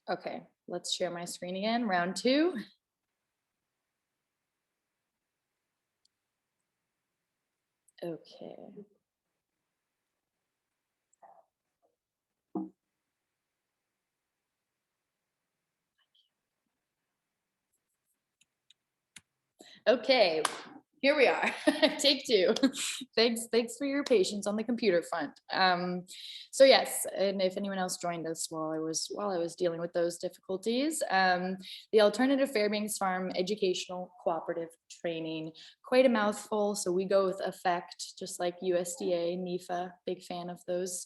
Okay, let's share my screen again, round two. Okay. Okay, here we are. Take two. Thanks for your patience on the computer front. So yes, and if anyone else joined us while I was dealing with those difficulties, the Alternative Fairbanks Farm Educational Cooperative Training, quite a mouthful. So we go with effect, just like USDA, NEFA, big fan of those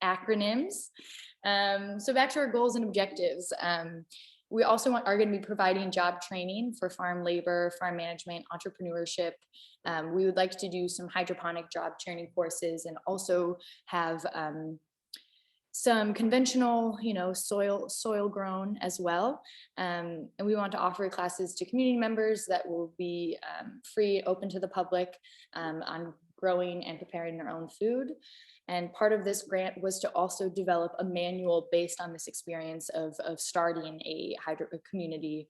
acronyms. So back to our goals and objectives. We also are going to be providing job training for farm labor, farm management, entrepreneurship. We would like to do some hydroponic job training courses and also have some conventional, soil grown as well. And we want to offer classes to community members that will be free, open to the public on growing and preparing their own food. And part of this grant was to also develop a manual based on this experience of starting a community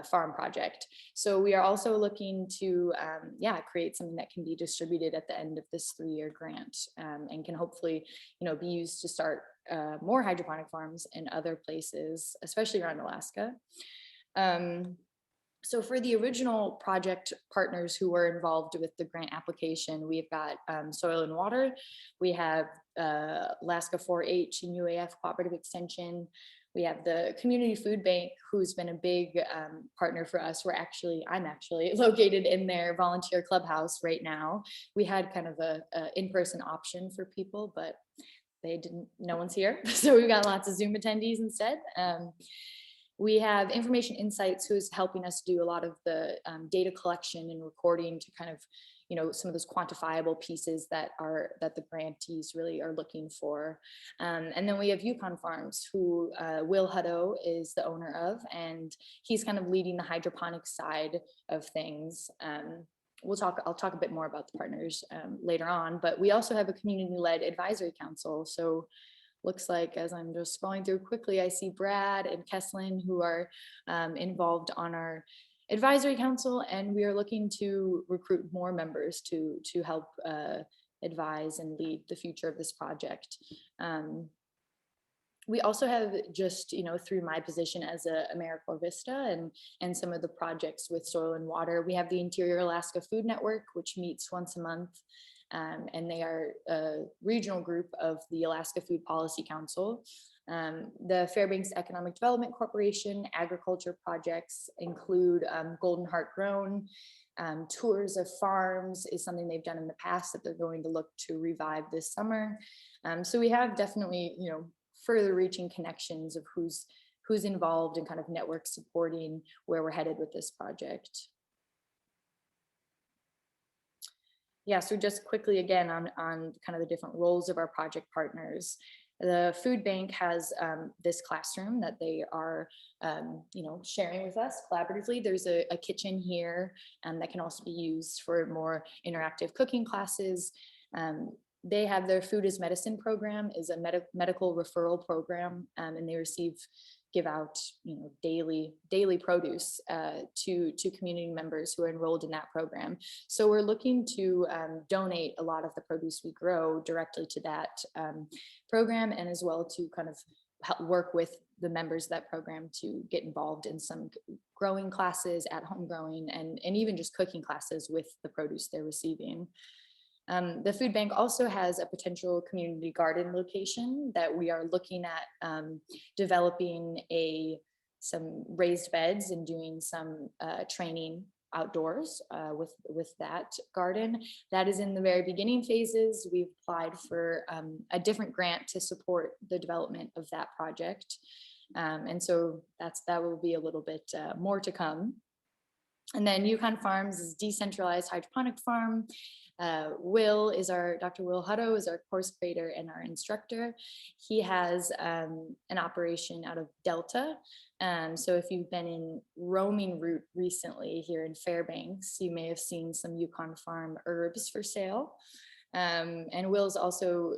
farm project. So we are also looking to, create something that can be distributed at the end of this 3-year grant and can hopefully, be used to start more hydroponic farms in other places, especially around Alaska. So for the original project partners who were involved with the grant application, we've got Soil and Water, we have Alaska 4-H and UAF Cooperative Extension, we have the Community Food Bank, who's been a big partner for us. I'm actually located in their volunteer clubhouse right now. We had kind of a in-person option for people, but no one's here. So we've got lots of Zoom attendees instead. We have Information Insights, who's helping us do a lot of the data collection and recording to kind of, some of those quantifiable pieces that the grantees really are looking for. And then we have Yukon Farms, who Will Hutto is the owner of, and he's kind of leading the hydroponic side of things. I'll talk a bit more about the partners later on, but we also have a community-led advisory council. So looks like, as I'm just scrolling through quickly, I see Brad and Kesslin, who are involved on our advisory council, and we are looking to recruit more members to help advise and lead the future of this project. We also have just, through my position as a AmeriCorps Vista and some of the projects with Soil and Water, we have the Interior Alaska Food Network, which meets once a month. And they are a regional group of the Alaska Food Policy Council. The Fairbanks Economic Development Corporation agriculture projects include Golden Heart Grown. Tours of farms is something they've done in the past that they're going to look to revive this summer. So we have definitely, further reaching connections of who's involved and kind of network supporting where we're headed with this project. Yeah, so just quickly again on kind of the different roles of our project partners. The food bank has this classroom that they are, sharing with us collaboratively. There's a kitchen here that can also be used for more interactive cooking classes. They have their Food is Medicine program, is a medical referral program, and they give out daily produce to community members who are enrolled in that program. So we're looking to donate a lot of the produce we grow directly to that program, and as well to kind of help work with the members of that program to get involved in some growing classes, at home growing, and even just cooking classes with the produce they're receiving. The food bank also has a potential community garden location that we are looking at developing some raised beds and doing some training outdoors with that garden. That is in the very beginning phases. We've applied for a different grant to support the development of that project. And so that will be a little bit more to come. And then Yukon Farms is decentralized hydroponic farm. Dr. Will Hutto is our course creator and our instructor. He has an operation out of Delta. So if you've been in roaming route recently here in Fairbanks, you may have seen some Yukon Farm herbs for sale. And Will's also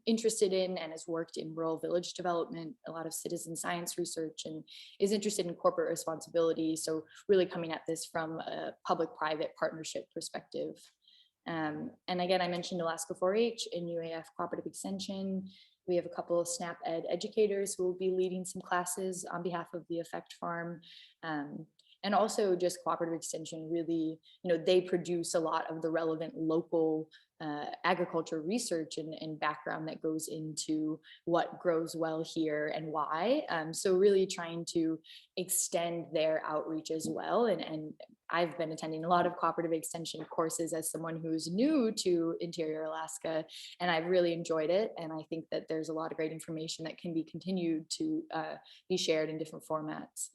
interested in and has worked in rural village development, a lot of citizen science research, and is interested in corporate responsibility. So really coming at this from a public-private partnership perspective. And again, I mentioned Alaska 4-H and UAF Cooperative Extension. We have a couple of SNAP Ed educators who will be leading some classes on behalf of the Effect Farm. And also just Cooperative Extension really, they produce a lot of the relevant local agriculture research and background that goes into what grows well here and why. So really trying to extend their outreach as well. And I've been attending a lot of Cooperative Extension courses as someone who's new to Interior Alaska, and I've really enjoyed it. And I think that there's a lot of great information that can be continued to be shared in different formats.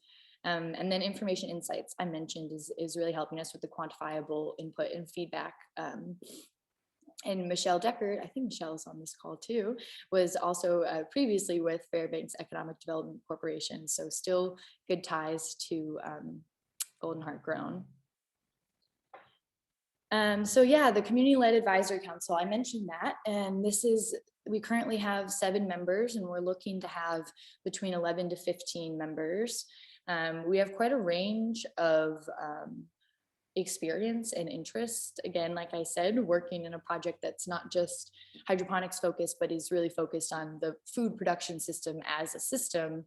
And then information insights I mentioned is really helping us with the quantifiable input and feedback. And Michelle Deckert, I think Michelle's on this call too, was also previously with Fairbanks Economic Development Corporation. So still good ties to Golden Heart Grown. So yeah, the Community-Led Advisory Council, I mentioned that, and we currently have 7 members, and we're looking to have between 11 to 15 members. We have quite a range of experience and interest. Again, like I said, working in a project that's not just hydroponics focused, but is really focused on the food production system as a system.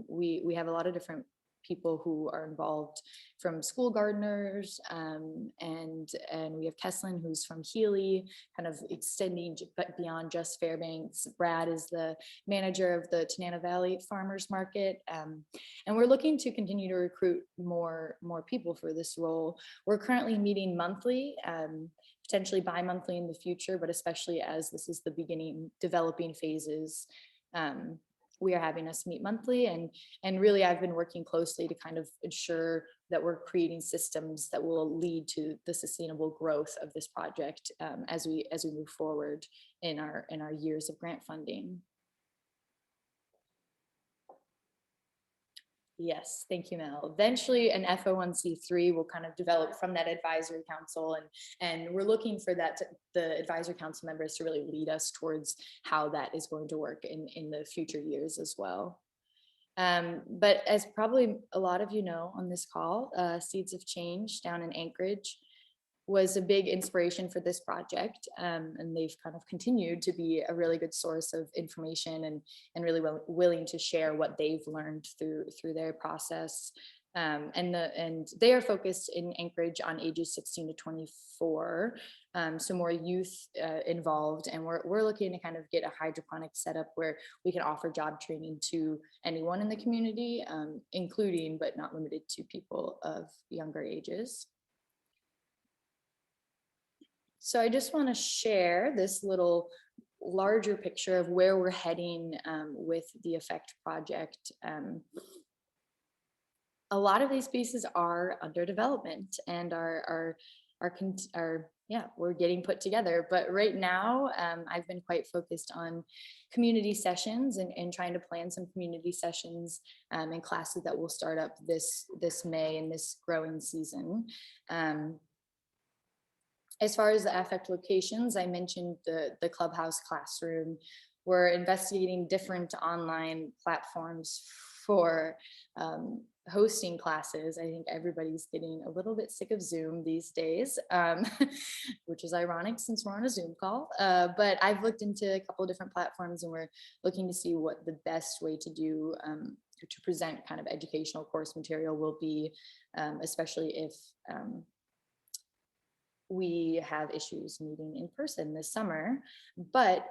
We have a lot of different people who are involved, from school gardeners, and we have Kesslin, who's from Healy, kind of extending beyond just Fairbanks. Brad is the manager of the Tanana Valley Farmers Market, and we're looking to continue to recruit more people for this role. We're currently meeting monthly, potentially bi-monthly in the future, but especially as this is the beginning developing phases, we are having us meet monthly, and really I've been working closely to kind of ensure that we're creating systems that will lead to the sustainable growth of this project as we move forward in our years of grant funding. Yes, thank you, Mel. Eventually an FO1c3 will kind of develop from that advisory council, and we're looking for the advisory council members to really lead us towards how that is going to work in the future years as well. But as probably a lot of you know on this call, Seeds of Change down in Anchorage was a big inspiration for this project, and they've kind of continued to be a really good source of information and really willing to share what they've learned through their process. And they are focused in Anchorage on ages 16 to 24, so more youth involved, and we're looking to kind of get a hydroponic setup where we can offer job training to anyone in the community, including but not limited to people of younger ages. So I just want to share this little larger picture of where we're heading with the Effect project. A lot of these pieces are under development and we're getting put together. But right now, I've been quite focused on community sessions and trying to plan some community sessions and classes that will start up this May in this growing season. As far as the affect locations, I mentioned the Clubhouse classroom. We're investigating different online platforms for hosting classes. I think everybody's getting a little bit sick of Zoom these days, which is ironic since we're on a Zoom call. But I've looked into a couple of different platforms, and we're looking to see what the best way to do to present kind of educational course material will be, especially if we have issues meeting in person this summer. But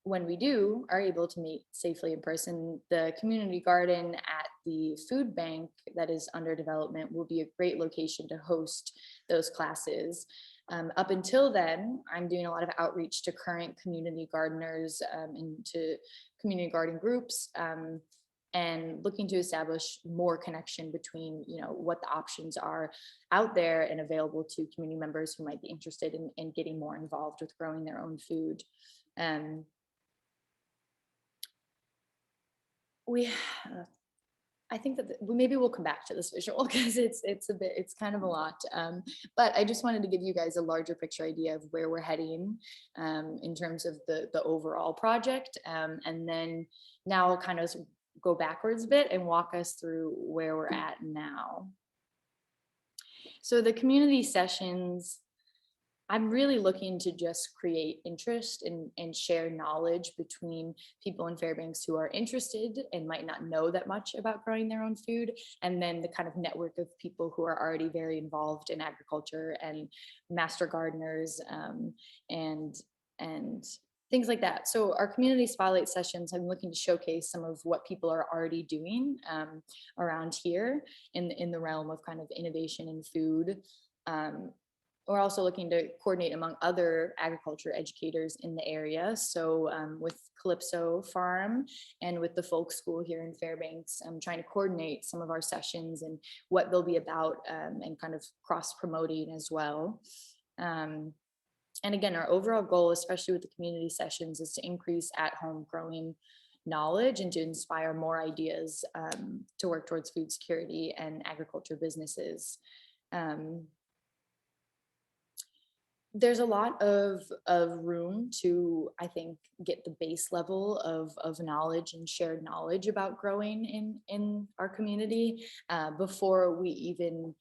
when we are able to meet safely in person, the community garden at the food bank that is under development will be a great location to host those classes. Up until then, I'm doing a lot of outreach to current community gardeners and to community garden groups, and looking to establish more connection between, what the options are out there and available to community members who might be interested in getting more involved with growing their own food. I think that maybe we'll come back to this visual because it's kind of a lot. But I just wanted to give you guys a larger picture idea of where we're heading in terms of the overall project. And then now I'll kind of go backwards a bit and walk us through where we're at now. So the community sessions, I'm really looking to just create interest and share knowledge between people in Fairbanks who are interested and might not know that much about growing their own food, and then the kind of network of people who are already very involved in agriculture and master gardeners and things like that. So our community spotlight sessions, I'm looking to showcase some of what people are already doing around here in the realm of kind of innovation in food. We're also looking to coordinate among other agriculture educators in the area. So with Calypso Farm and with the folk school here in Fairbanks, I'm trying to coordinate some of our sessions and what they'll be about and kind of cross promoting as well. And again, our overall goal, especially with the community sessions, is to increase at-home growing knowledge and to inspire more ideas to work towards food security and agriculture businesses. There's a lot of room to, I think, get the base level of knowledge and shared knowledge about growing in our community before we even,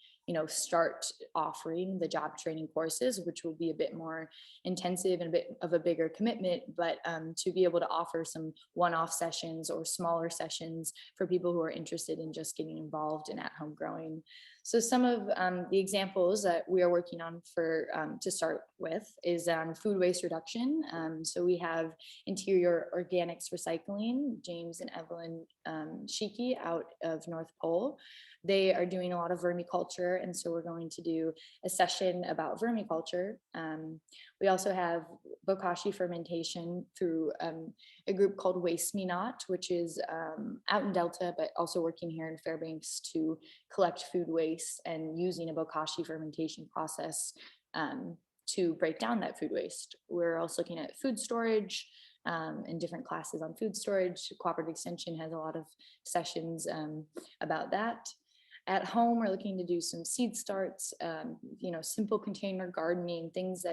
start offering the job training courses, which will be a bit more intensive and a bit of a bigger commitment, but to be able to offer some one-off sessions or smaller sessions for people who are interested in just getting involved in at-home growing. So some of the examples that we are working on for to start with is food waste reduction. So we have Interior Organics Recycling, James and Evelyn Shiki out of North Pole. They are doing a lot of vermiculture, and so we're going to do a session about vermiculture. We also have bokashi fermentation through a group called Waste Me Not, which is out in Delta, but also working here in Fairbanks to collect food waste and using a bokashi fermentation process to break down that food waste. We're also looking at food storage and different classes on food storage. Cooperative Extension has a lot of sessions about that. At home, we're looking to do some seed starts, simple container gardening, things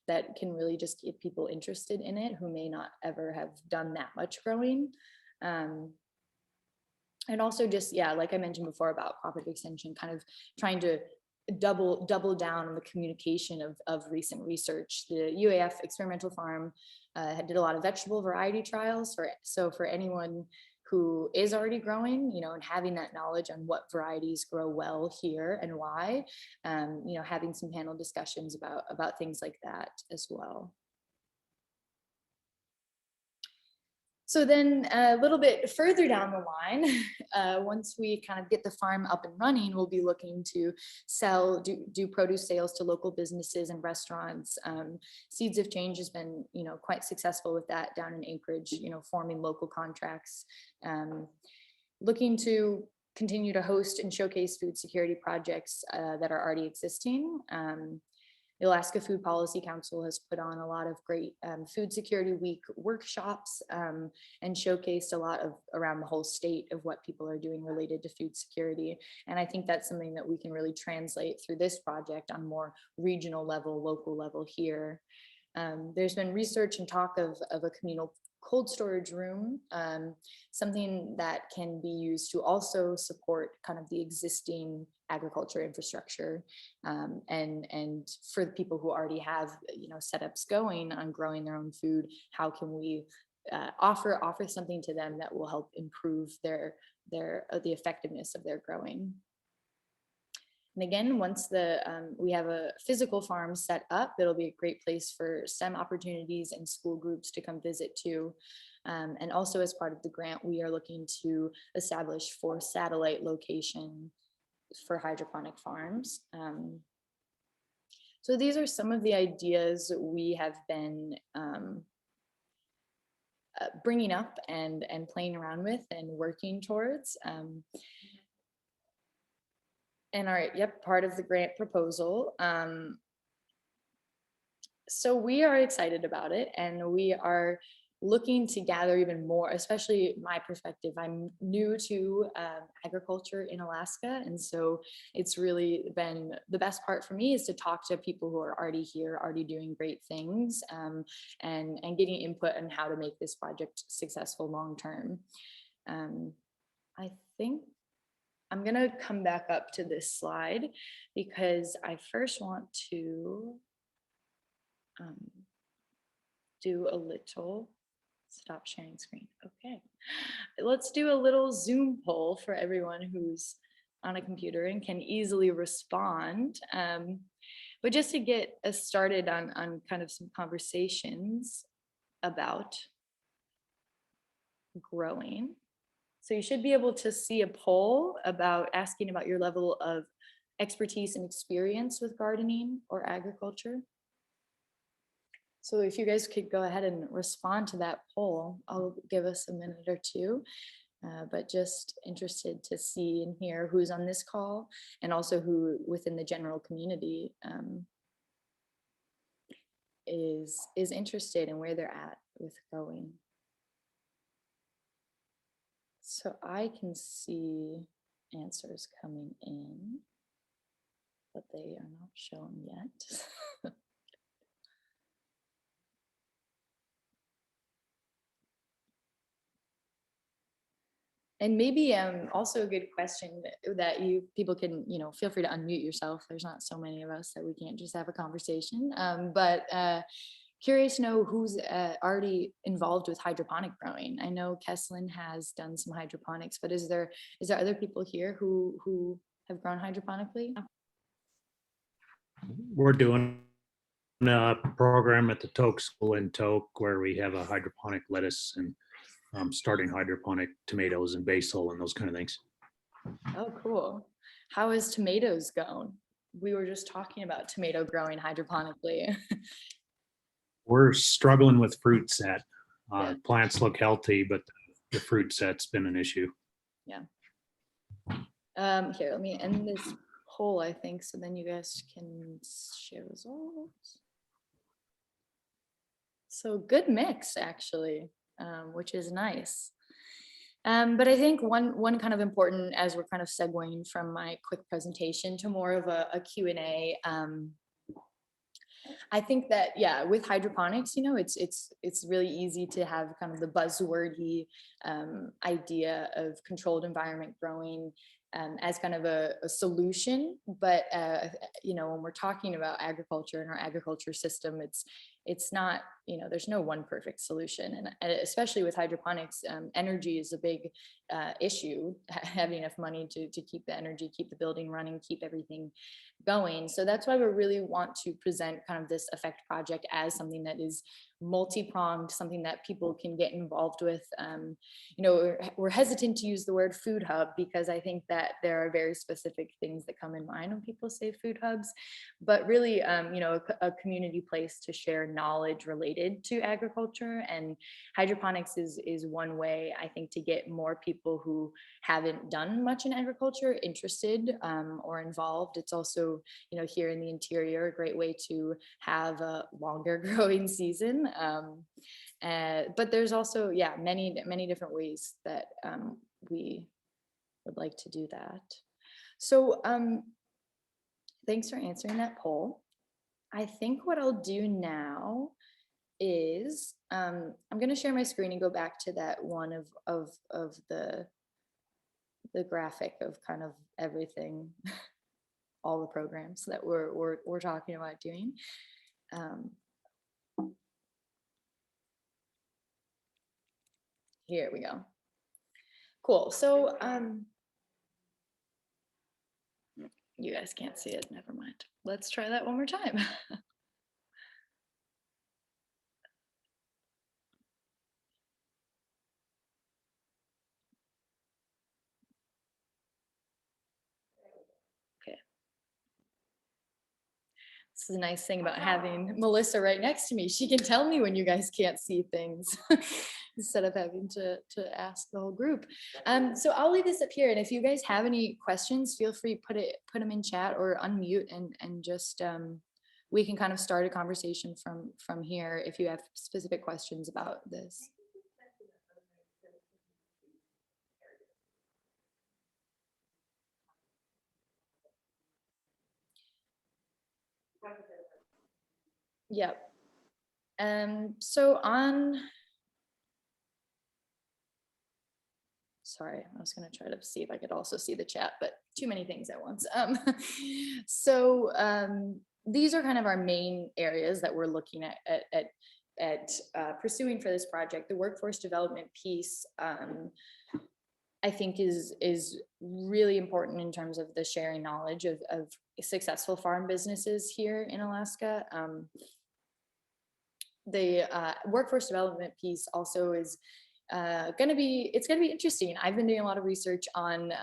that can really just get people interested in it who may not ever have done that much growing. And also just, like I mentioned before about Cooperative Extension, kind of trying to double down on the communication of recent research. The UAF Experimental Farm did a lot of vegetable variety trials. For anyone who is already growing, and having that knowledge on what varieties grow well here and why, having some panel discussions about things like that as well. So then a little bit further down the line, once we kind of get the farm up and running, we'll be looking to do produce sales to local businesses and restaurants. Seeds of Change has been, quite successful with that down in Anchorage, forming local contracts. Looking to continue to host and showcase food security projects that are already existing. The Alaska Food Policy Council has put on a lot of great Food Security Week workshops and showcased a lot of around the whole state of what people are doing related to food security. And I think that's something that we can really translate through this project on more regional level, local level here. There's been research and talk of a communal cold storage room, something that can be used to also support kind of the existing agriculture infrastructure, and for the people who already have setups going on growing their own food, how can we offer something to them that will help improve the effectiveness of their growing. And again, once we have a physical farm set up, it'll be a great place for STEM opportunities and school groups to come visit too. And also as part of the grant, we are looking to establish 4 satellite locations for hydroponic farms. So these are some of the ideas we have been bringing up and playing around with and working towards. And part of the grant proposal. So we are excited about it, and we are looking to gather even more, especially my perspective. I'm new to agriculture in Alaska. And so it's really been the best part for me is to talk to people who are already here, already doing great things, and getting input on how to make this project successful long term. I think I'm going to come back up to this slide because I first want to do a little stop sharing screen. Okay, let's do a little Zoom poll for everyone who's on a computer and can easily respond. But just to get us started on kind of some conversations about growing. So you should be able to see a poll about asking about your level of expertise and experience with gardening or agriculture. So if you guys could go ahead and respond to that poll, I'll give us a minute or two, but just interested to see and hear who's on this call and also who within the general community is interested in where they're at with growing. So I can see answers coming in, but they are not shown yet. And maybe also a good question that you people can, feel free to unmute yourself. There's not so many of us that we can't just have a conversation. But curious to know who's already involved with hydroponic growing. I know Kesslin has done some hydroponics, but is there other people here who have grown hydroponically? We're doing a program at the Toke School in Toke where we have a hydroponic lettuce and starting hydroponic tomatoes and basil and those kind of things. Oh, cool. How is tomatoes going? We were just talking about tomato growing hydroponically. We're struggling with fruit set. Yeah. Plants look healthy, but the fruit set's been an issue. Yeah. Here, let me end this poll, I think, so then you guys can share results. So good mix, actually, which is nice. But I think one kind of important, as we're kind of segueing from my quick presentation to more of a Q&A, I think that, yeah, with hydroponics, it's really easy to have kind of the buzzwordy idea of controlled environment growing as kind of a solution. But, when we're talking about agriculture and our agriculture system, it's not, there's no one perfect solution. And especially with hydroponics, energy is a big issue, having enough money to keep the energy, keep the building running, keep everything going. So that's why we really want to present kind of this Effect project as something that is multi-pronged, something that people can get involved with. We're hesitant to use the word food hub because I think that there are very specific things that come in mind when people say food hubs, but really, a community place to share knowledge related to agriculture. And hydroponics is one way, I think, to get more people who haven't done much in agriculture interested or involved. It's also, here in the interior, a great way to have a longer growing season. But there's also, yeah, many different ways that we would like to do that. So thanks for answering that poll. I think what I'll do now is I'm going to share my screen and go back to that one of the graphic of kind of everything, all the programs that we're talking about doing. Here we go. Cool. So you guys can't see it. Never mind. Let's try that one more time. Okay. This is a nice thing about having Melissa right next to me. She can tell me when you guys can't see things instead of having to ask the whole group. So I'll leave this up here. And if you guys have any questions, feel free put them in chat or unmute and just we can kind of start a conversation from here if you have specific questions about this. Yep. So sorry, I was going to try to see if I could also see the chat, but too many things at once. These are kind of our main areas that we're looking at pursuing for this project. The workforce development piece, I think is really important in terms of the sharing knowledge of successful farm businesses here in Alaska. The workforce development piece also is it's going to be interesting. I've been doing a lot of research on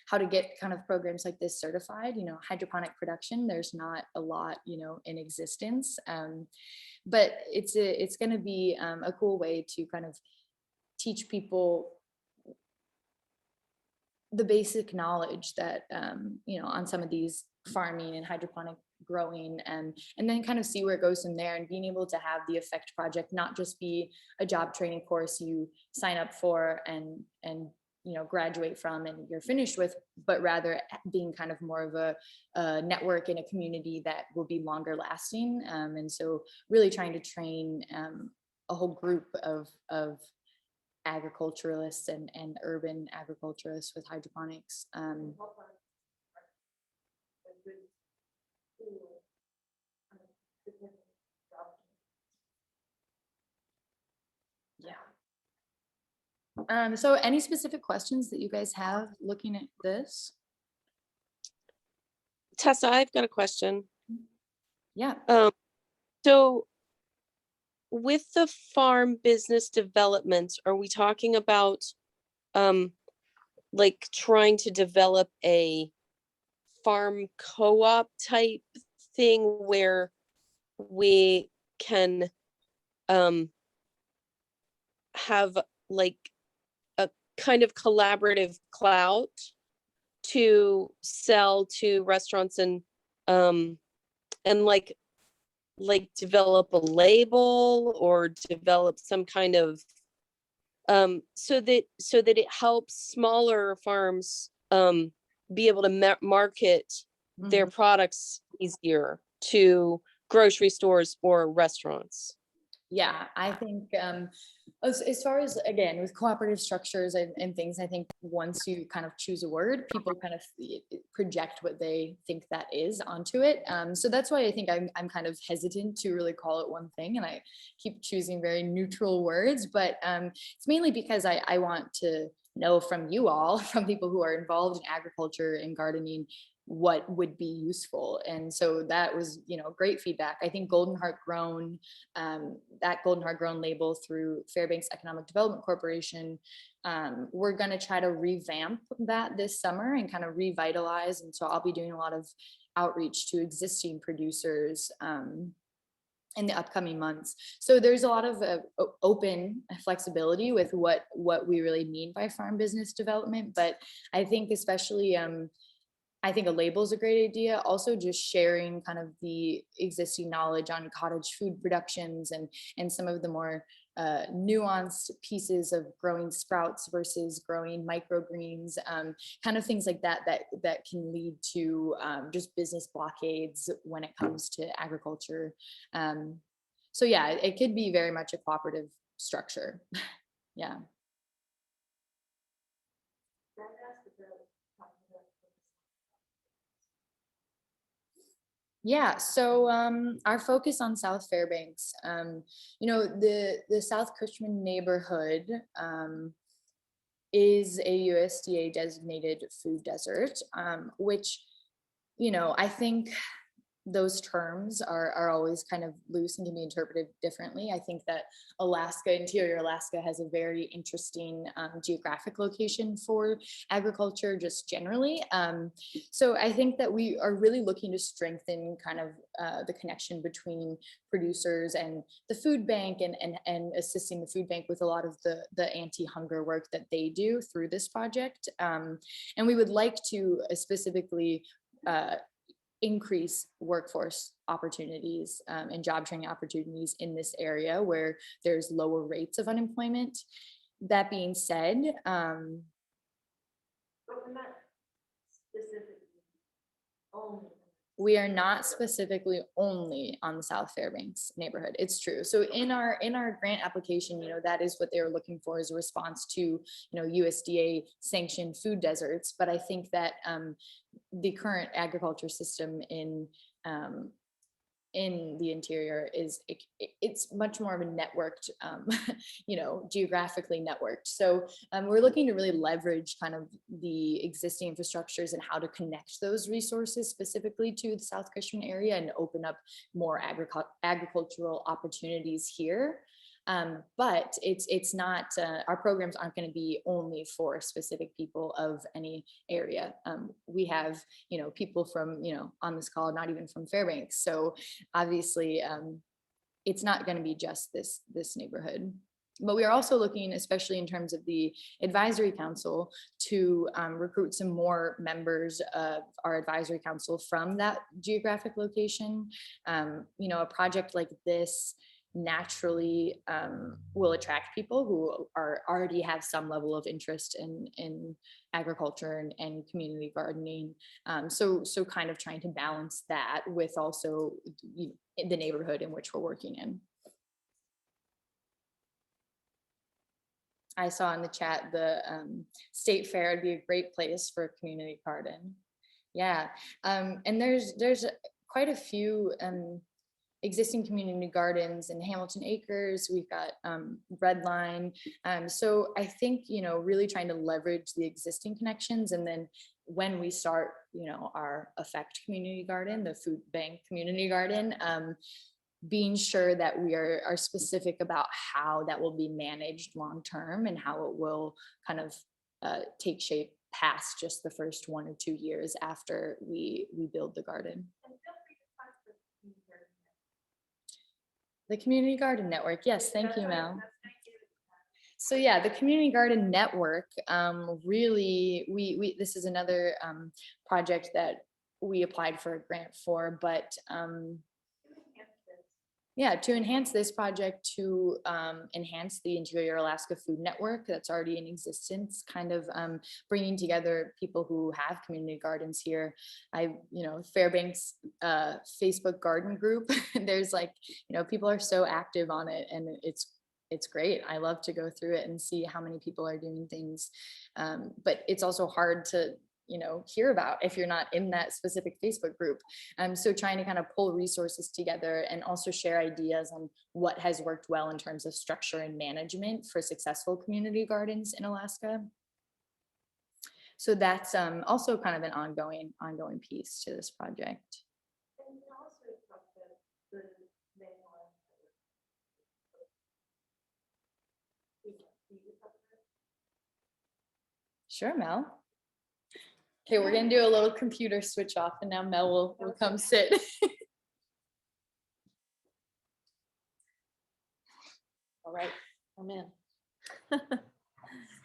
how to get kind of programs like this certified. You know, hydroponic production, there's not a lot, you know, in existence, but it's going to be a cool way to kind of teach people the basic knowledge that you know, on some of these farming and hydroponic growing, and then kind of see where it goes from there, and being able to have the Effect project not just be a job training course you sign up for and you know, graduate from and you're finished with, but rather being kind of more of a network in a community that will be longer lasting. And so really trying to train a whole group of agriculturalists and urban agriculturalists with hydroponics. Yeah. So any specific questions that you guys have looking at this? Tessa, I've got a question. Yeah. So with the farm business development, are we talking about like trying to develop a farm co-op type thing where we can have like a kind of collaborative clout to sell to restaurants and like develop a label or develop some kind of so that it helps smaller farms be able to market their products easier to grocery stores or restaurants? Yeah, I think as far as, again, with cooperative structures and things, I think once you kind of choose a word, people kind of project what they think that is onto it. So that's why I think I'm kind of hesitant to really call it one thing, and I keep choosing very neutral words, but it's mainly because I want to know from you all, from people who are involved in agriculture and gardening, what would be useful. And so that was, you know, great feedback. I think Golden Heart Grown, that Golden Heart Grown label through Fairbanks Economic Development Corporation, we're going to try to revamp that this summer and kind of revitalize. And so I'll be doing a lot of outreach to existing producers in the upcoming months. So there's a lot of open flexibility with what we really mean by farm business development. But I think especially I think a label is a great idea. Also, just sharing kind of the existing knowledge on cottage food productions and some of the more nuanced pieces of growing sprouts versus growing microgreens, kind of things like that can lead to just business blockades when it comes to agriculture. So yeah, it could be very much a cooperative structure. Yeah. Yeah, so our focus on South Fairbanks, you know, the South Cushman neighborhood is a USDA designated food desert, which, you know, I think those terms are always kind of loose and can be interpreted differently. I think that Alaska, interior Alaska, has a very interesting geographic location for agriculture just generally. So I think that we are really looking to strengthen kind of the connection between producers and the food bank and assisting the food bank with a lot of the anti-hunger work that they do through this project. And we would like to specifically increase workforce opportunities and job training opportunities in this area where there's lower rates of unemployment. That being said, we are not specifically only on the South Fairbanks neighborhood. It's true. So in our grant application, that is what they were looking for, is a response to, USDA sanctioned food deserts. But I think that the current agriculture system in the interior it's much more of a networked, geographically networked. So we're looking to really leverage kind of the existing infrastructures and how to connect those resources specifically to the South Cushman area and open up more agricultural opportunities here. But it's not, our programs aren't going to be only for specific people of any area. We have, people from, on this call, not even from Fairbanks. So obviously it's not going to be just this neighborhood. But we are also looking, especially in terms of the advisory council, to recruit some more members of our advisory council from that geographic location. A project like this naturally will attract people who already have some level of interest in agriculture and community gardening. So kind of trying to balance that with also the neighborhood in which we're working in. I saw in the chat the State Fair would be a great place for a community garden. Yeah, and there's quite a few existing community gardens in Hamilton Acres. We've got Redline. So I think, really trying to leverage the existing connections. And then when we start, our Effect community garden, the food bank community garden, being sure that we are specific about how that will be managed long-term and how it will kind of take shape past just the first 1 or 2 years after we build the garden. The Community Garden Network. Yes, thank you, Mel. So yeah, the Community Garden Network, really, this is another project that we applied for a grant for, but yeah, to enhance this project, to enhance the Interior Alaska Food Network that's already in existence, kind of bringing together people who have community gardens here. Fairbanks Facebook garden group, there's people are so active on it, and it's great. I love to go through it and see how many people are doing things. But it's also hard to hear about if you're not in that specific Facebook group. So trying to kind of pull resources together and also share ideas on what has worked well in terms of structure and management for successful community gardens in Alaska. So that's also kind of an ongoing piece to this project. Sure, Mel. Okay, we're gonna do a little computer switch off, and now Mel will come sit. All right, I'm in.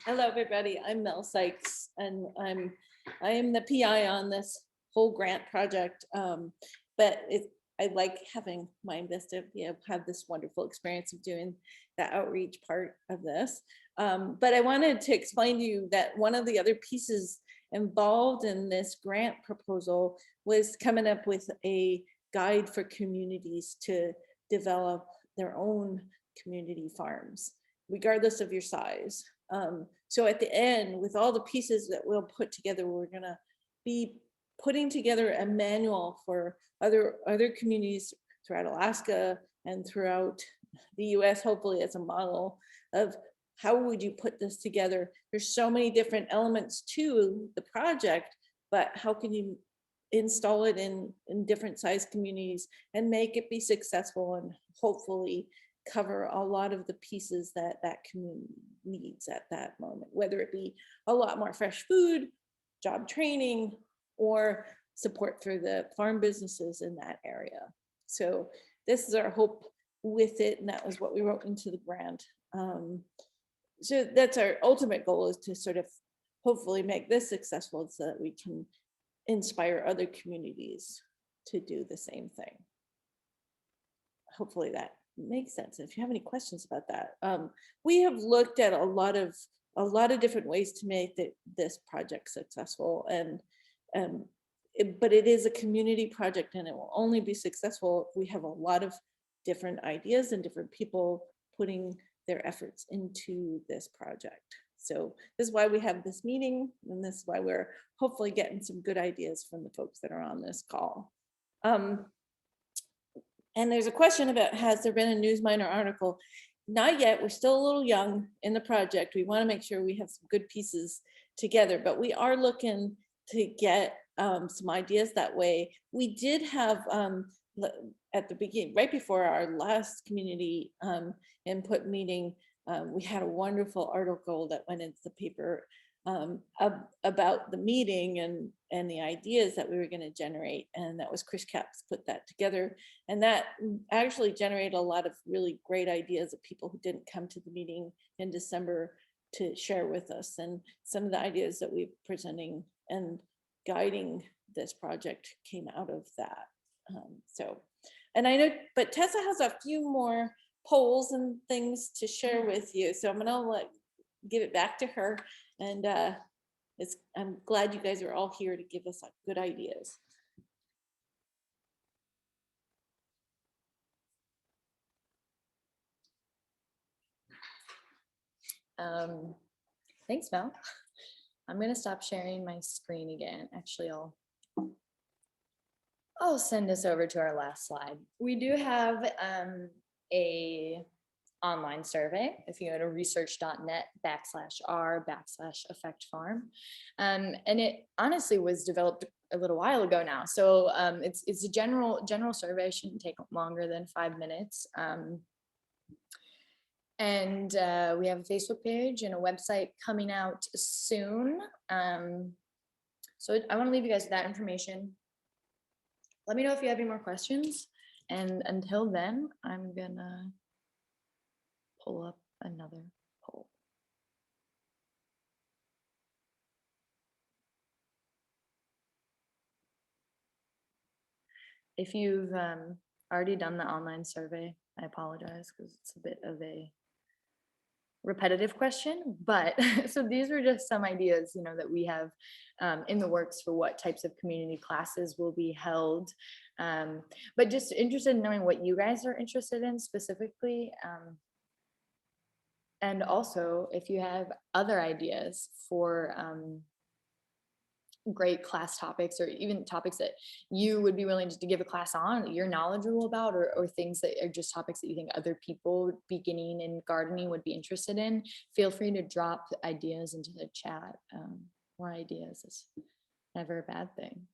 Hello, everybody. I'm Mel Sykes, and I am the PI on this whole grant project. But I like having my Invista have this wonderful experience of doing the outreach part of this. But I wanted to explain to you that one of the other pieces involved in this grant proposal was coming up with a guide for communities to develop their own community farms, regardless of your size. So at the end, with all the pieces that we'll put together, we're gonna be putting together a manual for other communities throughout Alaska and throughout the US, hopefully as a model of how would you put this together? There's so many different elements to the project, but how can you install it in different size communities and make it be successful and hopefully cover a lot of the pieces that community needs at that moment, whether it be a lot more fresh food, job training, or support for the farm businesses in that area. So this is our hope with it, and that was what we wrote into the grant. So that's our ultimate goal, is to sort of hopefully make this successful so that we can inspire other communities to do the same thing. Hopefully that makes sense. If you have any questions about that, we have looked at a lot of different ways to make this project successful, and but it is a community project, and it will only be successful if we have a lot of different ideas and different people putting their efforts into this project. So this is why we have this meeting, and this is why we're hopefully getting some good ideas from the folks that are on this call. And there's a question about, has there been a Newsminer article? Not yet. We're still a little young in the project. We want to make sure we have some good pieces together, but we are looking to get some ideas that way. We did have at the beginning, right before our last community input meeting, we had a wonderful article that went into the paper about the meeting and the ideas that we were going to generate, and that was Chris Capps put that together, and that actually generated a lot of really great ideas of people who didn't come to the meeting in December to share with us, and some of the ideas that we're presenting and guiding this project came out of that. So, and I know, but Tessa has a few more polls and things to share with you, so I'm gonna give it back to her. And I'm glad you guys are all here to give us good ideas. Thanks, Mel. I'm gonna stop sharing my screen again. Actually, I'll send us over to our last slide. We do have a online survey. If you go to research.net/r/affect-farm. And it honestly was developed a little while ago now. So it's a general survey, shouldn't take longer than 5 minutes. And we have a Facebook page and a website coming out soon. So I want to leave you guys with that information. Let me know if you have any more questions. And until then, I'm gonna pull up another poll. If you've already done the online survey, I apologize because it's a bit of a repetitive question, but so these were just some ideas, you know, that we have in the works for what types of community classes will be held. But just interested in knowing what you guys are interested in specifically. And also if you have other ideas for great class topics, or even topics that you would be willing to give a class on, that you're knowledgeable about, or things that are just topics that you think other people beginning in gardening would be interested in, feel free to drop ideas into the chat. More ideas is never a bad thing.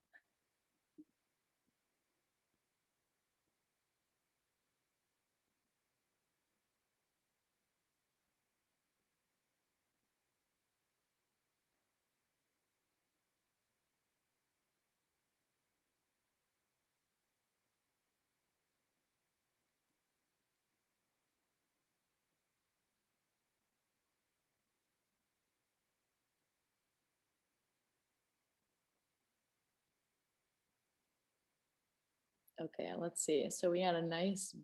Okay, let's see. So we had a nice,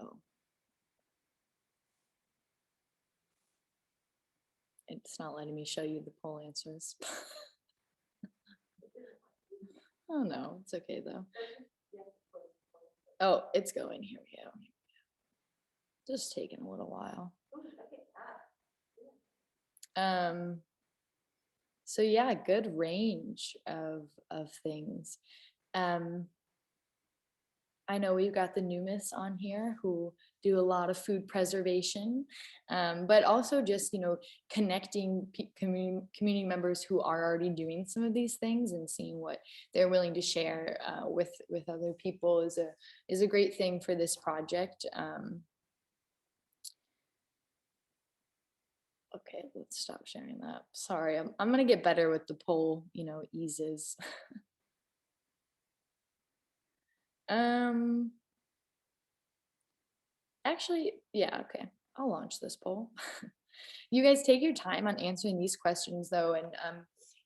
oh. It's not letting me show you the poll answers. Oh no, it's okay though. Oh, it's going. Here we go. Just taking a little while. So yeah, good range of things. I know we've got the Numis on here who do a lot of food preservation, but also just, you know, connecting community members who are already doing some of these things and seeing what they're willing to share with other people is a great thing for this project. Okay, let's stop sharing that. Sorry, I'm gonna get better with the poll, you know, eases. Actually, yeah, okay. I'll launch this poll. You guys take your time on answering these questions though, and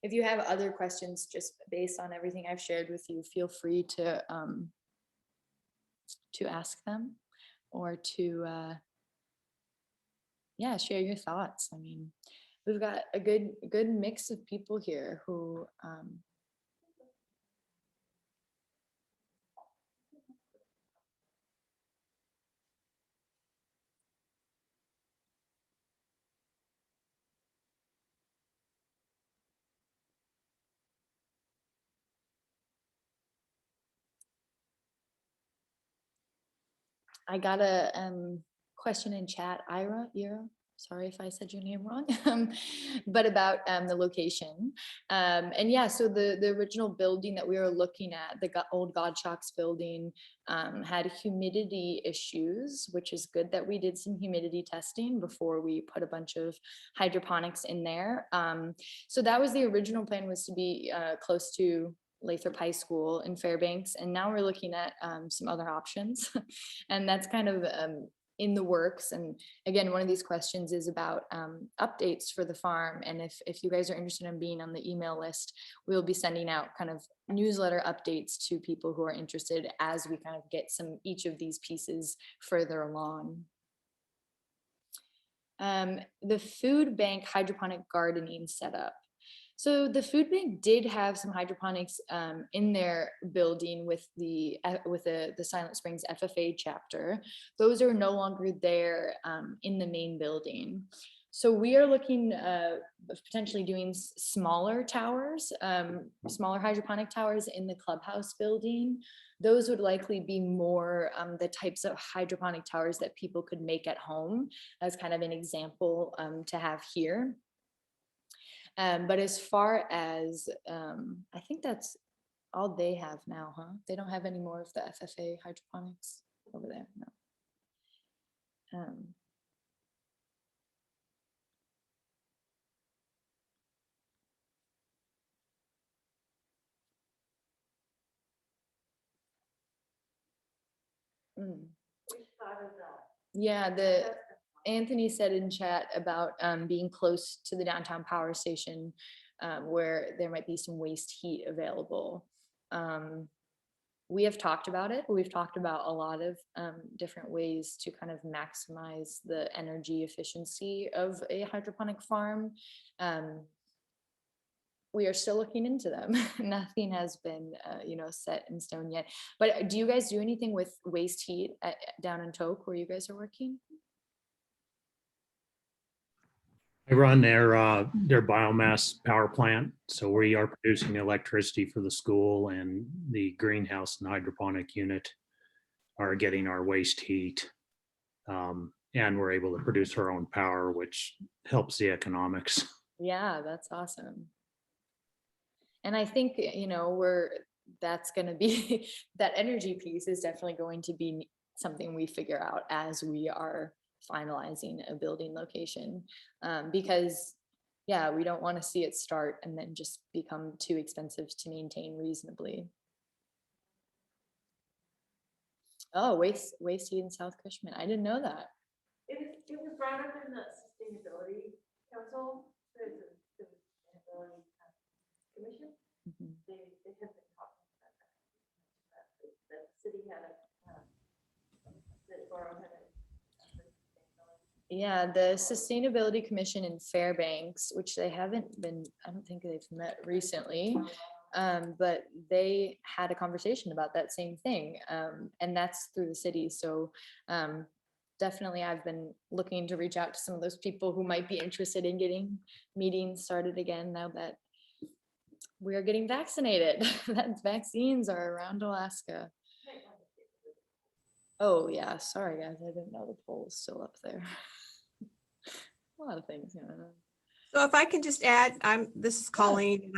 if you have other questions, just based on everything I've shared with you, feel free to ask them or to, yeah, share your thoughts. I mean, we've got a good mix of people here who, I got a question in chat, Ira, sorry if I said your name wrong, but about the location. And yeah, so the original building that we were looking at, the old God Shocks building, had humidity issues, which is good that we did some humidity testing before we put a bunch of hydroponics in there. So that was the original plan, was to be close to Lathrop High School in Fairbanks. And now we're looking at some other options. And that's kind of in the works. And again, one of these questions is about updates for the farm. And if you guys are interested in being on the email list, we'll be sending out kind of newsletter updates to people who are interested as we kind of get each of these pieces further along. The food bank hydroponic gardening setup. So the food bank did have some hydroponics in their building with the Silent Springs FFA chapter. Those are no longer there in the main building. So we are looking of potentially doing smaller towers, smaller hydroponic towers in the clubhouse building. Those would likely be more the types of hydroponic towers that people could make at home, as kind of an example to have here. But as far as, I think that's all they have now, huh? They don't have any more of the FFA hydroponics over there, no. Yeah, Anthony said in chat about being close to the downtown power station where there might be some waste heat available. We have talked about it. We've talked about a lot of different ways to kind of maximize the energy efficiency of a hydroponic farm. We are still looking into them. Nothing has been, set in stone yet. But do you guys do anything with waste heat down in Tok where you guys are working? I run their biomass power plant. So we are producing electricity for the school, and the greenhouse and hydroponic unit are getting our waste heat. And we're able to produce our own power, which helps the economics. Yeah, that's awesome. And I think, that's going to be, that energy piece is definitely going to be something we figure out as we are finalizing a building location. Because, yeah, we don't want to see it start and then just become too expensive to maintain reasonably. Oh, waste heat in South Cushman. I didn't know that. It was brought up in the Sustainability Council, the Sustainability Commission. Mhm. They have been talking about that. The city had that Borough had Yeah, the Sustainability Commission in Fairbanks, which they haven't been, I don't think they've met recently, but they had a conversation about that same thing, and that's through the city. So definitely I've been looking to reach out to some of those people who might be interested in getting meetings started again now that we're getting vaccinated. That vaccines are around Alaska. Oh yeah, sorry guys, I didn't know the poll was still up there. A lot of things. So if I can just add, this is Colleen,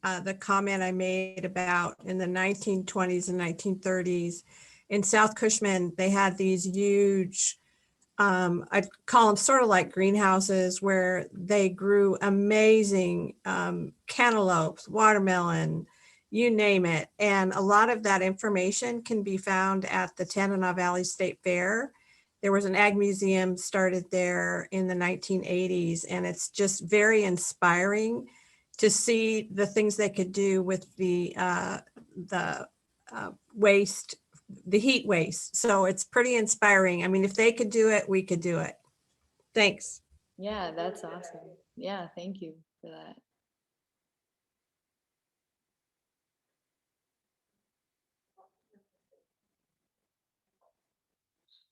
and the comment I made about in the 1920s and 1930s in South Cushman, they had these huge, I'd call them sort of like greenhouses, where they grew amazing cantaloupes, watermelon, you name it. And a lot of that information can be found at the Tanana Valley State Fair. There was an ag museum started there in the 1980s, and it's just very inspiring to see the things they could do with the waste, the heat waste. So it's pretty inspiring. I mean, if they could do it, we could do it. Thanks. Yeah, that's awesome. Yeah, thank you for that.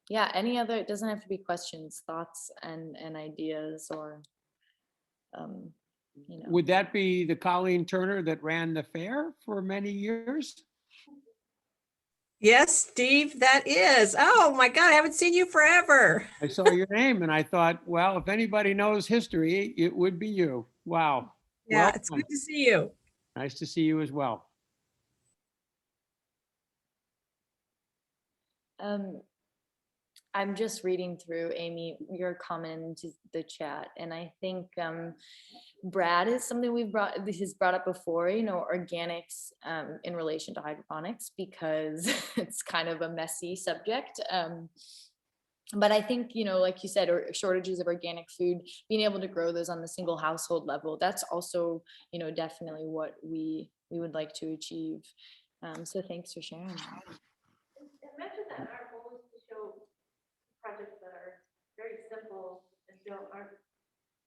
Yeah, any other, it doesn't have to be questions, thoughts and ideas or, you know. Would that be the Colleen Turner that ran the fair for many years? Yes, Steve, that is. Oh my God, I haven't seen you forever. I saw your name and I thought, well, if anybody knows history, it would be you. Wow. Yeah, Well it's done. good to see you. Nice to see you as well. I'm just reading through, Amy, your comment to the chat, and I think Brad is something he's brought up before, you know, organics in relation to hydroponics, because it's kind of a messy subject. But I think, you know, like you said, or shortages of organic food, being able to grow those on the single household level, that's also, you know, definitely what we would like to achieve. So thanks for sharing that. And mention that our goal is to show projects that are very simple and aren't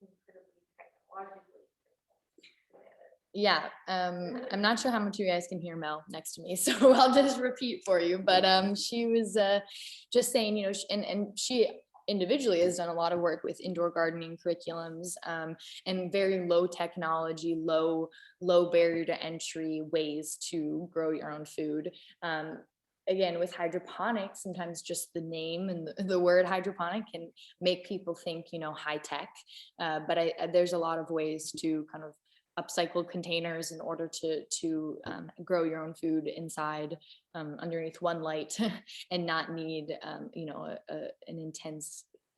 incredibly technologically. Yeah, I'm not sure how much you guys can hear Mel next to me, so I'll just repeat for you. But she was just saying, you know, and she individually has done a lot of work with indoor gardening curriculums and very low technology, low barrier to entry ways to grow your own food. Again, with hydroponics, sometimes just the name and the word hydroponic can make people think, you know, high tech. But there's a lot of ways to kind of upcycle containers in order to grow your own food inside underneath one light and not need you know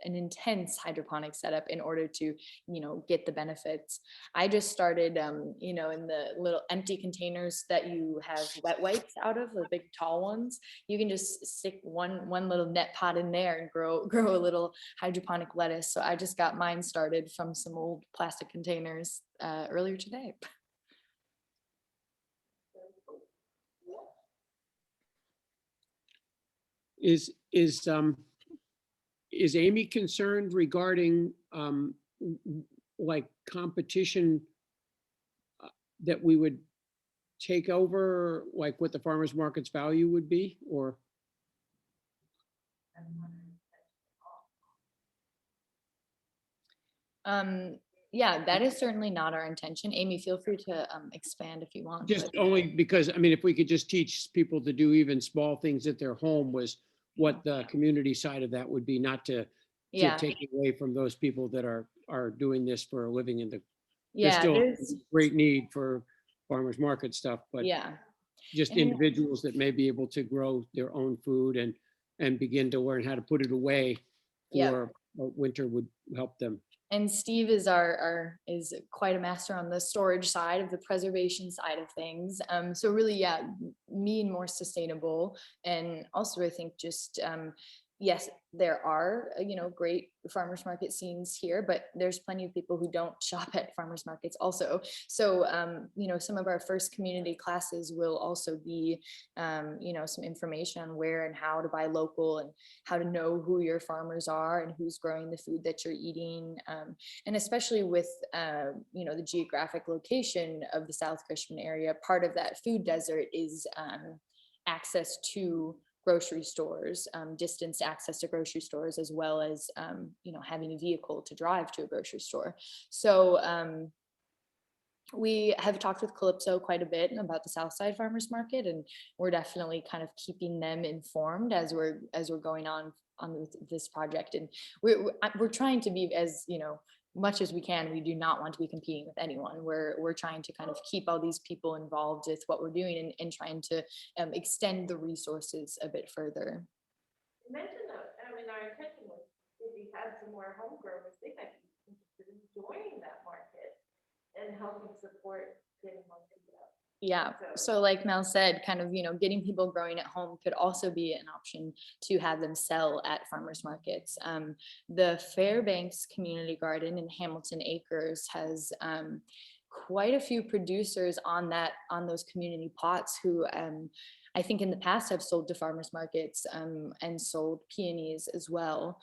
an intense hydroponic setup in order to, you know, get the benefits. I just started you know, in the little empty containers that you have wet wipes out of, the big tall ones, you can just stick one little net pot in there and grow a little hydroponic lettuce. So I just got mine started from some old plastic containers earlier today. Is Amy concerned regarding like competition that we would take over, like what the farmers market's value would be, or? Yeah, that is certainly not our intention. Amy, feel free to expand if you want. Just but- only because, I mean, if we could just teach people to do even small things at their home was what the community side of that would be, not to yeah, take away from those people that are doing this for a living in the, there's yeah, still there's, great need for farmers market stuff, but yeah. just and- individuals that may be able to grow their own food and begin to learn how to put it away Yeah. for winter would help them. And Steve is is quite a master on the storage side of the preservation side of things. So really, yeah, being more sustainable. And also I think just, yes, there are, you know, great farmers market scenes here, but there's plenty of people who don't shop at farmers markets also. So, you know, some of our first community classes will also be, you know, some information on where and how to buy local and how to know who your farmers are and who's growing the food that you're eating. And especially with, you know, the geographic location of the South Cushman area, part of that food desert is access to grocery stores, distance access to grocery stores, as well as, you know, having a vehicle to drive to a grocery store. So we have talked with Calypso quite a bit about the Southside Farmers Market, and we're definitely kind of keeping them informed as we're going on with this project. And we're trying to be as, you know, much as we can. We do not want to be competing with anyone. We're trying to kind of keep all these people involved with what we're doing and trying to extend the resources a bit further. You mentioned that, I mean, our intention was if we had some more home growers, they might be interested in joining that market and helping support getting more people out. Yeah, so like Mel said, kind of, you know, getting people growing at home could also be an option to have them sell at farmers markets. The Fairbanks Community Garden in Hamilton Acres has quite a few producers on those community pots who I think in the past have sold to farmers markets and sold peonies as well.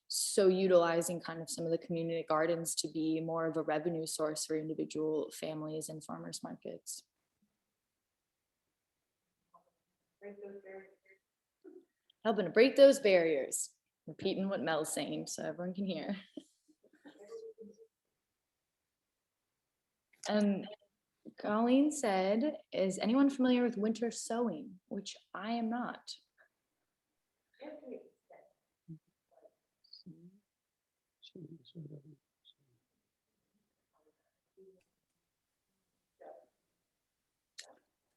So utilizing kind of some of the community gardens to be more of a revenue source for individual families and farmers markets. Helping to break those barriers. Repeating what Mel's saying so everyone can hear. Colleen said, is anyone familiar with winter sowing? Which I am not.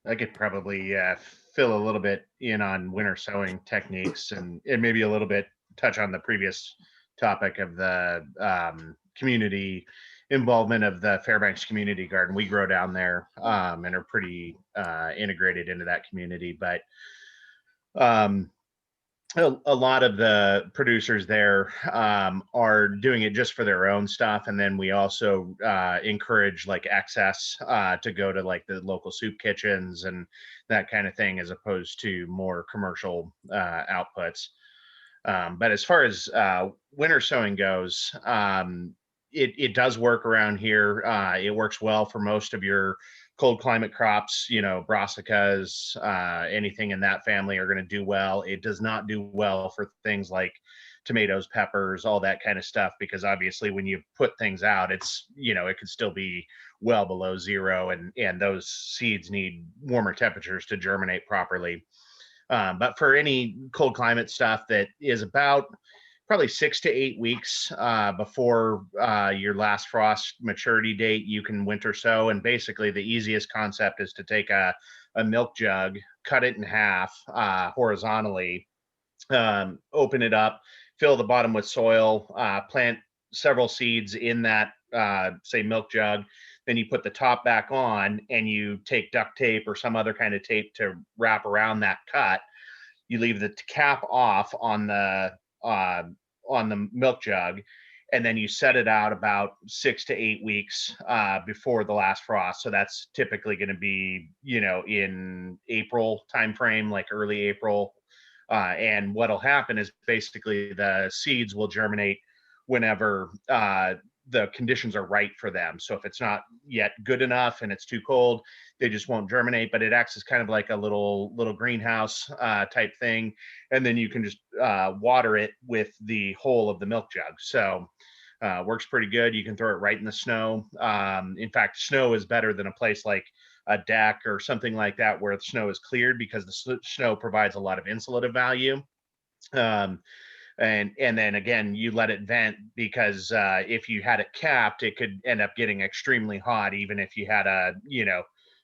I could probably fill a little bit in on winter sowing techniques and maybe a little bit touch on the previous topic of the community involvement of the Fairbanks Community Garden. We grow down there and are pretty integrated into that community. But a lot of the producers there are doing it just for their own stuff, and then we also encourage like excess to go to like the local soup kitchens and that kind of thing, as opposed to more commercial outputs. But as far as winter sowing goes, it does work around here. It works well for most of your cold climate crops, you know, brassicas, anything in that family are going to do well. It does not do well for things like tomatoes, peppers, all that kind of stuff, because obviously when you put things out, it's, you know, it could still be well below zero, and those seeds need warmer temperatures to germinate properly. But for any cold climate stuff that is about probably 6 to 8 weeks before your last frost maturity date, you can winter sow. And basically the easiest concept is to take a milk jug, cut it in half horizontally, open it up, fill the bottom with soil, plant several seeds in that, say, milk jug. Then you put the top back on and you take duct tape or some other kind of tape to wrap around that cut. You leave the cap off on the milk jug, and then you set it out about 6 to 8 weeks before the last frost. So that's typically going to be, you know, in April timeframe, like early April. And what'll happen is basically the seeds will germinate whenever the conditions are right for them. So if it's not yet good enough and it's too cold, they just won't germinate. But it acts as kind of like a little greenhouse type thing, and then you can just water it with the whole of the milk jug. So works pretty good. You can throw it right in the snow. In fact, snow is better than a place like a deck or something like that where the snow is cleared, because the snow provides a lot of insulative value. And then again, you let it vent, because if you had it capped, it could end up getting extremely hot. Even if you had a, you know,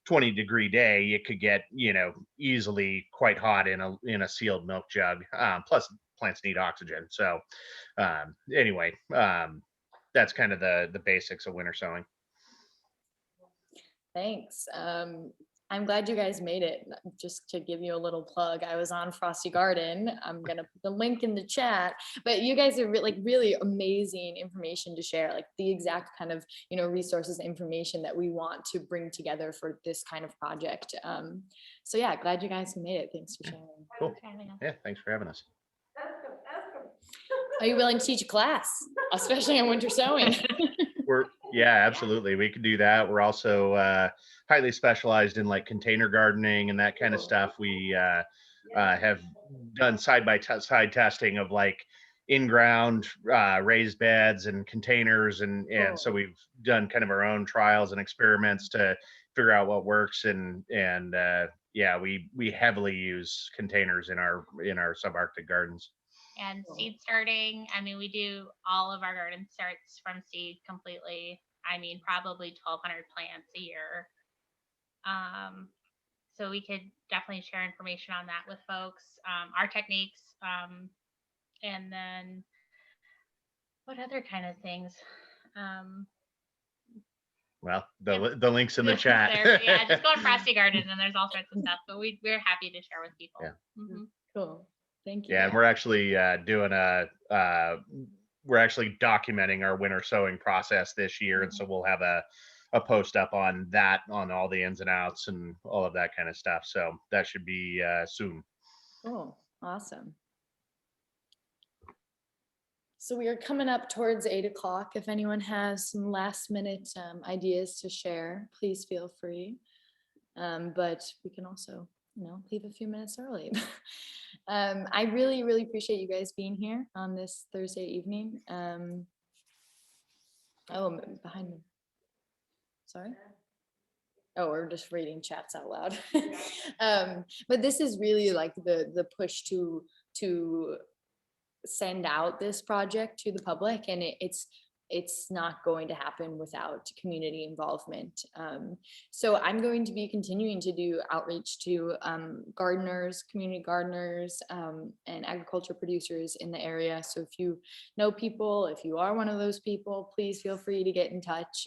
20-degree day, it could get, you know, easily quite hot in a sealed milk jug. Plus plants need oxygen. So anyway, that's kind of the basics of winter sowing. Thanks. I'm glad you guys made it. Just to give you a little plug, I was on Frosty Garden. I'm gonna put the link in the chat, but you guys are really amazing information to share, like the exact kind of, you know, resources, information that we want to bring together for this kind of project. So yeah, glad you guys made it. Thanks for sharing. Cool. Yeah, thanks for having us. Are you willing to teach a class, especially on winter sowing? Yeah, absolutely. We can do that. We're also highly specialized in like container gardening and that kind of stuff. We have done side-by-side testing of like in-ground raised beds and containers. And so we've done kind of our own trials and experiments to figure out what works. And yeah, we heavily use containers in our subarctic gardens. And seed starting, I mean, we do all of our garden starts from seed completely. I mean, probably 1,200 plants a year. So we could definitely share information on that with folks, our techniques, and then what other kind of things? Well, the link's in the chat. Yeah, just go on Frosty Garden and there's all sorts of stuff, but we're happy to share with people. Yeah. Mm-hmm. Cool. Thank you. Yeah, and we're actually we're actually documenting our winter sowing process this year, and so we'll have a a post up on that, on all the ins and outs and all of that kind of stuff. So that should be soon. Cool, awesome. So we are coming up towards 8 o'clock. If anyone has some last minute ideas to share, please feel free. But we can also, leave a few minutes early. I really, really appreciate you guys being here on this Thursday evening. Oh, behind me. Sorry. Oh, we're just reading chats out loud. But this is really like the push to send out this project to the public, and it's not going to happen without community involvement. So I'm going to be continuing to do outreach to gardeners, community gardeners, and agriculture producers in the area. So if you know people, if you are one of those people, please feel free to get in touch.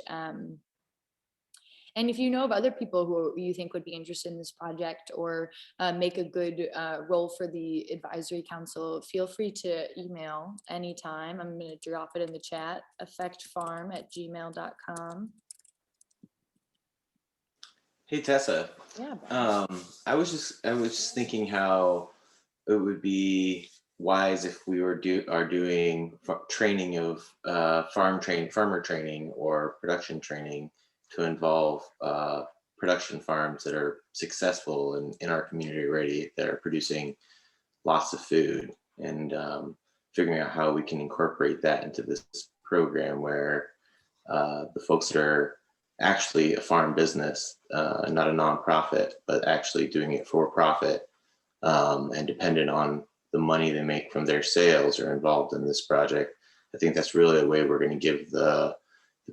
And if you know of other people who you think would be interested in this project or make a good role for the advisory council, feel free to email anytime. I'm going to drop it in the chat, affectfarm@gmail.com. Hey Tessa, Yeah. I was just thinking how it would be wise if we are doing training of farmer training or production training to involve production farms that are successful and in our community already, that are producing lots of food, and figuring out how we can incorporate that into this program where the folks that are actually a farm business, not a nonprofit, but actually doing it for profit, and dependent on the money they make from their sales, are involved in this project. I think that's really a way we're going to give the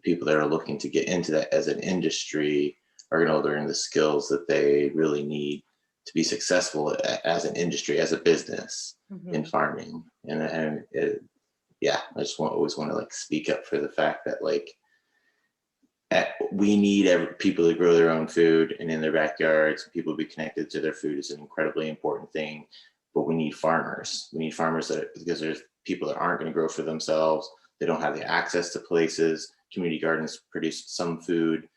people that are looking to get into that as an industry are going to learn the skills that they really need to be successful as an industry, as a business in farming. And I just always want to like speak up for the fact that like we need people to grow their own food and in their backyards. People to be connected to their food is an incredibly important thing, but we need farmers. We need farmers because there's people that aren't going to grow for themselves. They don't have the access to places. Community gardens produce some food,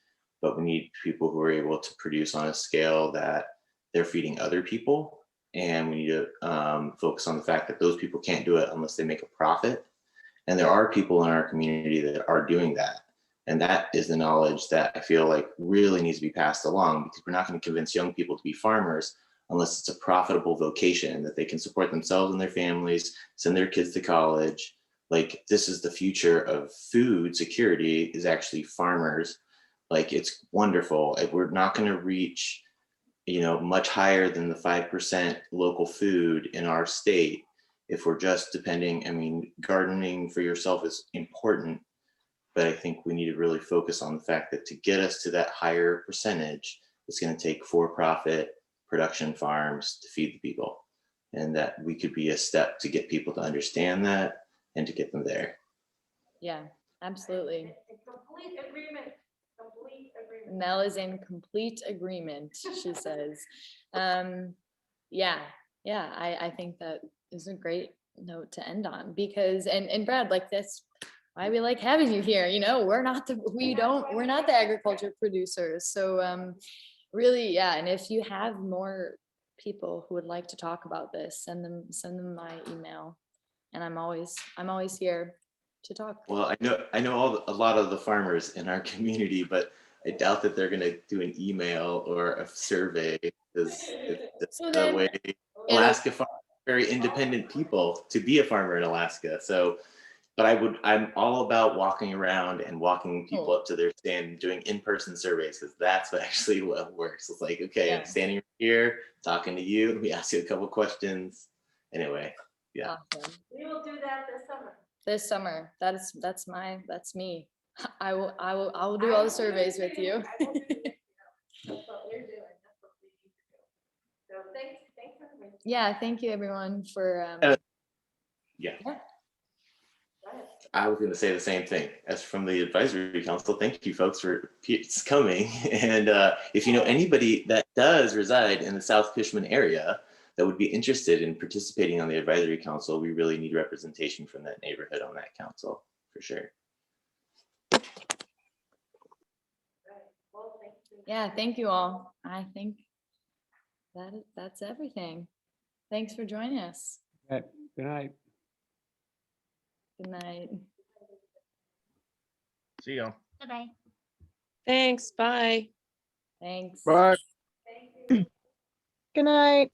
but we need people who are able to produce on a scale that they're feeding other people. And we need to focus on the fact that those people can't do it unless they make a profit. And there are people in our community that are doing that. And that is the knowledge that I feel like really needs to be passed along, because we're not going to convince young people to be farmers unless it's a profitable vocation that they can support themselves and their families, send their kids to college. Like, this is the future of food security, is actually farmers. Like, it's wonderful. If we're not going to reach, much higher than the 5% local food in our state, if we're just depending, gardening for yourself is important, but I think we need to really focus on the fact that to get us to that higher percentage, it's going to take for-profit production farms to feed the people. And that we could be a step to get people to understand that and to get them there. Yeah, absolutely. Complete agreement. Mel is in complete agreement, she says. I think that is a great note to end on, because and Brad, like, that's why we like having you here. We're not the agriculture producers. So really, yeah. And if you have more people who would like to talk about this, send them my email, and I'm always here to talk. Well, I know a lot of the farmers in our community, but I doubt that they're going to do an email or a survey, because it's the way Alaska farmers are very independent people to be a farmer in Alaska. So, but I'm all about walking around and walking people up to their stand and doing in-person surveys, because that's actually what works. It's like, okay, I'm standing here talking to you. We ask you a couple questions. Anyway, yeah. Awesome. We will do that this summer. This summer, that's me. I will do all the surveys with you. That's what we're doing. That's what we need to do. So thanks everybody. Yeah, thank you everyone for I was going to say the same thing as from the advisory council. Thank you folks for coming. And if you know anybody that does reside in the South Cushman area that would be interested in participating on the advisory council, we really need representation from that neighborhood on that council for sure. Yeah, thank you all. I think that's everything. Thanks for joining us. Good night. Good night. See y'all. Bye-bye. Thanks, bye. Thanks. Bye. Good night.